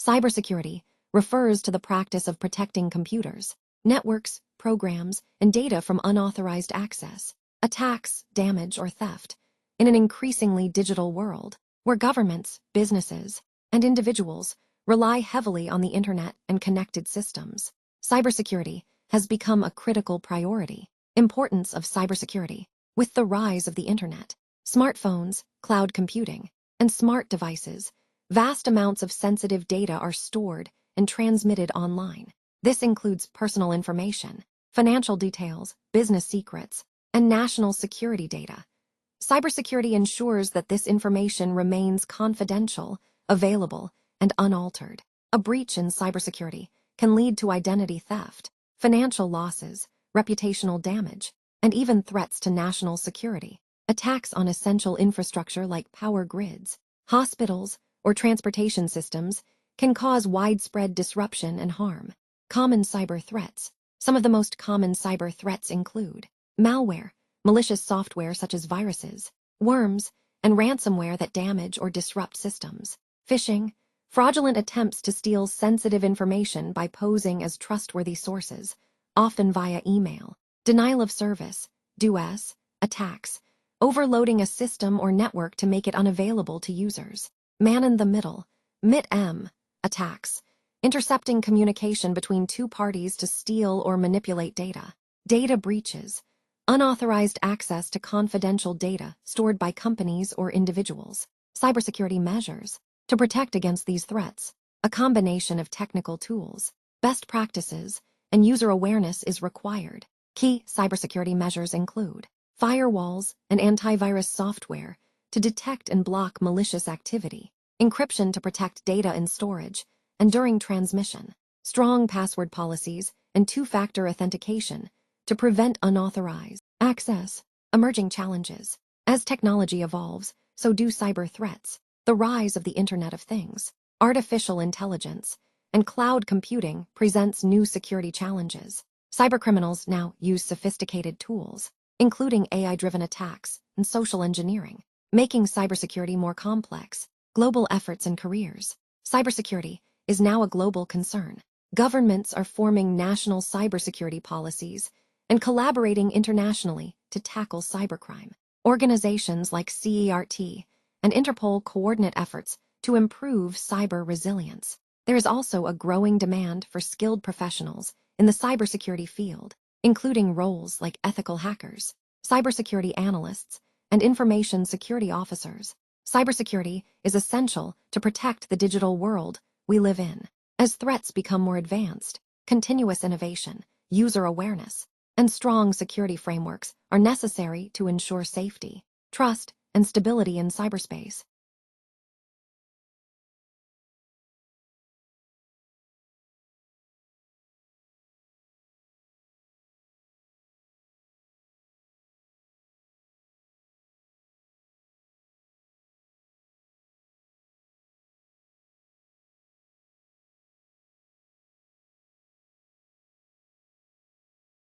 Cybersecurity refers to the practice of protecting computers, networks, programs, and data from unauthorized access, attacks, damage, or theft. In an increasingly digital world, where governments, businesses, and individuals rely heavily on the internet and connected systems, cybersecurity has become a critical priority. Importance of cybersecurity. With the rise of the internet, smartphones, cloud computing, and smart devices, vast amounts of sensitive data are stored and transmitted online. This includes personal information, financial details, business secrets, and national security data. Cybersecurity ensures that this information remains confidential, available, and unaltered. A breach in cybersecurity can lead to identity theft, financial losses, reputational damage, and even threats to national security. Attacks on essential infrastructure like power grids, hospitals, or transportation systems can cause widespread disruption and harm. Common cyber threats. Some of the most common cyber threats include malware, malicious software such as viruses, worms, and ransomware that damage or disrupt systems. Phishing, fraudulent attempts to steal sensitive information by posing as trustworthy sources, often via email. Denial of service, DoS, attacks, overloading a system or network to make it unavailable to users. Man-in-the-middle, MIT-M, attacks, intercepting communication between two parties to steal or manipulate data. Data breaches, unauthorized access to confidential data stored by companies or individuals. Cybersecurity measures. To protect against these threats, a combination of technical tools, best practices, and user awareness is required. Key cybersecurity measures include firewalls and antivirus software to detect and block malicious activity, encryption to protect data in storage and during transmission, strong password policies, and two-factor authentication to prevent unauthorized access. Emerging challenges. As technology evolves, so do cyber threats. The rise of the Internet of Things, artificial intelligence, and cloud computing presents new security challenges. Cybercriminals now use sophisticated tools, including AI-driven attacks and social engineering, making cybersecurity more complex. Global efforts and careers. Cybersecurity is now a global concern. Governments are forming national cybersecurity policies and collaborating internationally to tackle cybercrime. Organizations like CERT and Interpol coordinate efforts to improve cyber resilience. There is also a growing demand for skilled professionals in the cybersecurity field, including roles like ethical hackers, cybersecurity analysts, and information security officers. Cybersecurity is essential to protect the digital world we live in. As threats become more advanced, continuous innovation, user awareness, and strong security frameworks are necessary to ensure safety, trust, and stability in cyberspace.